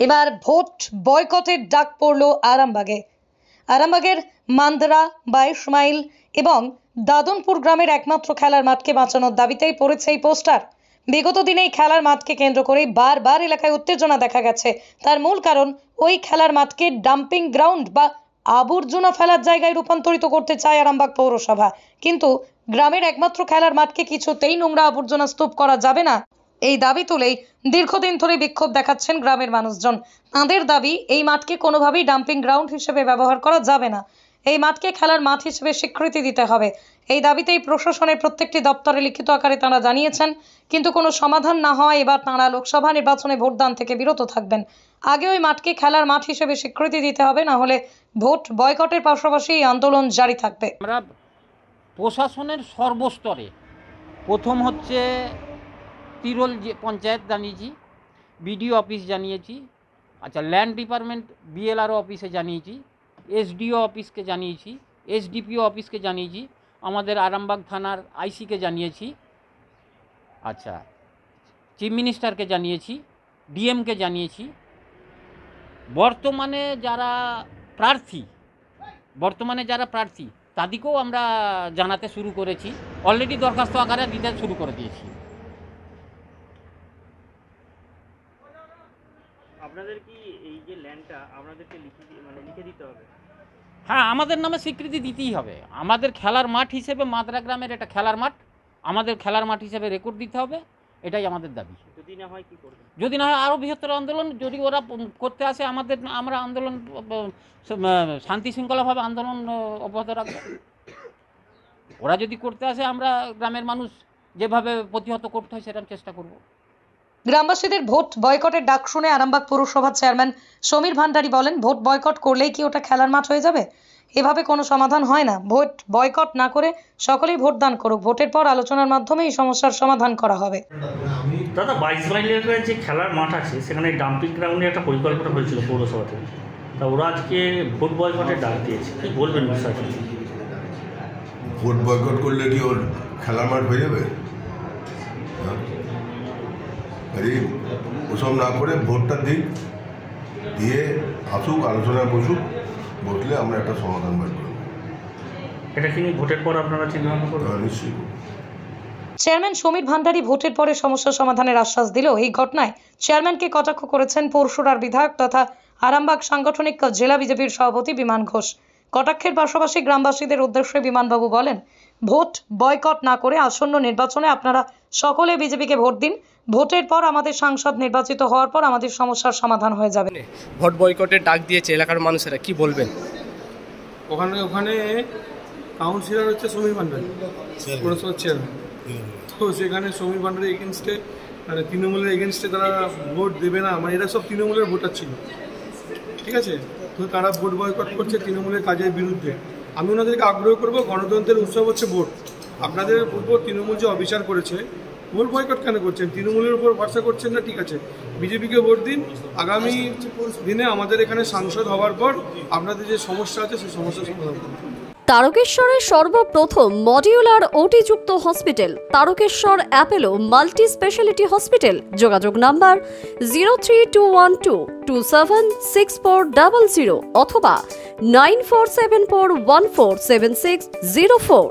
এবার ভোট বয়কটের ডাক পড়ল আরামবাগে। আরামবাগের মান্দরা, 22 মাইল এবং দাদনপুর গ্রামের একমাত্র খেলার মাঠকে বাঁচানোর দাবিতেই পড়েছে এই পোস্টার। বিগত দিনে এই খেলার মাঠকে কেন্দ্র করে বারবার এলাকায় উত্তেজনা দেখা গেছে। তার মূল কারণ ওই খেলার মাঠকে ডাম্পিং গ্রাউন্ড বা আবর্জনা ফেলার জায়গায় রূপান্তরিত করতে চায় আরামবাগ পৌরসভা। কিন্তু গ্রামের একমাত্র খেলার মাঠকে কিছুতেই নোংরা আবর্জনা স্তূপ করা যাবে না, এই দাবি তুলেই দীর্ঘদিন ধরে বিক্ষোভ দেখাচ্ছেন গ্রামের মানুষজন। তাঁদের দাবি, এই মাঠকে কোনোভাবেই ডাম্পিং গ্রাউন্ড হিসেবে ব্যবহার করা যাবে না, এই মাঠকে খেলার মাঠ হিসেবে স্বীকৃতি দিতে হবে। এই দাবিতেই প্রশাসনের প্রত্যেকটি দপ্তরে লিখিত আকারে তাঁরা জানিয়েছেন, কিন্তু কোনো সমাধান না হওয়ায় এবার তাঁরা লোকসভা নির্বাচনে ভোটদান থেকে বিরত থাকবেন। আগে ওই মাঠকে খেলার মাঠ হিসেবে স্বীকৃতি দিতে হবে, না হলে ভোট বয়কটের পাশাপাশি এই আন্দোলন জারি থাকবে। আমরা প্রশাসনের সর্বস্তরে প্রথম হচ্ছে তিরোল পঞ্চায়েত জানিয়েছি, বিডিও অফিস জানিয়েছি, আচ্ছা ল্যান্ড ডিপার্টমেন্ট বিএলআরও অফিসে জানিয়েছি, এসডিও অফিসকে জানিয়েছি, এসডিপিও অফিসকে জানিয়েছি, আমাদের আরামবাগ থানার আইসিকে জানিয়েছি, আচ্ছা চিফ মিনিস্টারকে জানিয়েছি, ডিএমকে জানিয়েছি। বর্তমানে যারা প্রার্থী তাদেরকেও আমরা জানাতে শুরু করেছি, অলরেডি দরখাস্ত আকারে দিতে শুরু করে দিয়েছি। আপনাদের কি এই যে ল্যান্ডটা আপনাদেরকে লিখে দিতে হবে? হ্যাঁ, আমাদের নামে স্বীকৃতি দিতেই হবে। আমাদের খেলার মাঠ হিসেবে মাদরা গ্রামের এটা খেলার মাঠ, আমাদের খেলার মাঠ হিসেবে রেকর্ড দিতে হবে, এটাই আমাদের দাবি। যদি না হয় কি করবেন? যদি না হয় আরও বৃহত্তর আন্দোলন, যদি ওরা করতে আসে আমরা আন্দোলন শান্তি শৃঙ্খলাভাবে আন্দোলন অব্যাহত রাখব। ওরা যদি করতে আসে আমরা গ্রামের মানুষ যেভাবে প্রতিহত করতে হয় সেরকম চেষ্টা করব। গ্রামবাসীদের ভোট বয়কটের ডাক শুনে আরামবাগ পৌরসভার চেয়ারম্যান সমীর ভান্ডারী বলেন, ভোট বয়কট করলেই কি ওটা খেলার মাঠ হয়ে যাবে? এভাবে কোনো সমাধান হয় না। ভোট বয়কট না করে সকলেই ভোটদান করুক, ভোটের পর আলোচনার মাধ্যমে এই সমস্যার সমাধান করা হবে। দাদা, 22 মাইলের যে খেলার মাঠ আছে সেখানে ডাম্পিং গ্রাউন্ডে একটা পরিকল্পনা হয়েছিল পৌরসভাতে, তা ওরা আজকে ভোট বয়কটের ডাক দিয়েছে, কি বলবেন বিষয়টা? ভোট বয়কট করলে কি ওর খেলার মাঠ হয়ে যাবে? ওসব না করে ভোটটা দিক, দিয়ে আসুক, আলোচনায় বসুক, বসলে আমরা একটা সমাধান বের করব। এটা কি ভোটের পর আপনারা চিন্তা করবেন? নিশ্চয়ই। চেয়ারম্যান সমীর ভান্ডারী ভোটের পরে সমস্যা সমাধানের আশ্বাস দিলেও এই ঘটনায় চেয়ারম্যানকে কটাক্ষ করেছেন পরশুরার বিধায়ক তথা আরামবাগ সাংগঠনিক জেলা বিজেপির সভাপতি বিমান ঘোষ। কটাক্ষের পাশাপাশি গ্রামবাসীদের উদ্দেশ্যে বিমানবাবু বলেন, ভোট বয়কট না করে আসন্ন নির্বাচনে আপনারা সকলে বিজেপিকে ভোট দিন, ভোটের পর আমাদের সাংসদ নির্বাচিত হওয়ার পর আমাদের সমস্যার সমাধান হয়ে যাবে। ভোট বয়কটের ডাক দিয়েছে এলাকার মানুষেরা, কি বলবেন? ওখানে কাউন্সিলর হচ্ছে সমীর ভান্ডারী, পৌরসভার চেয়ারম্যান। তো সেখানে সমীর ভান্ডারী এগেনস্টে, মানে তৃণমূলের এগেনস্টে তারা ভোট দেবে না, মানে এরা সব তৃণমূলের ভোটার ছিল, ঠিক আছে? তো তারা ভোট বয়কট করছে তৃণমূলের কাজের বিরুদ্ধে। আমি ওনাদেরকে আগ্রহ করবো, গণতন্ত্রের উৎসব হচ্ছে ভোট। আপনাদের উপর তৃণমূল যে অবিচার করেছে, ভোট বয়কট কেন করছেন? তৃণমূলের উপর ভরসা করছেন না, ঠিক আছে, বিজেপিকে ভোট দিন। আগামী দিনে আমাদের এখানে সাংসদ হওয়ার পর আপনাদের যে সমস্যা আছে সেই সমস্যার সমাধান করুন। তারকেশ্বরের সর্বপ্রথম মডিউলার ওটি-যুক্ত hospital Tarakeswar Apollo multi speciality hospital. যোগাযোগ নাম্বার 03212276400 অথবা 9474147604।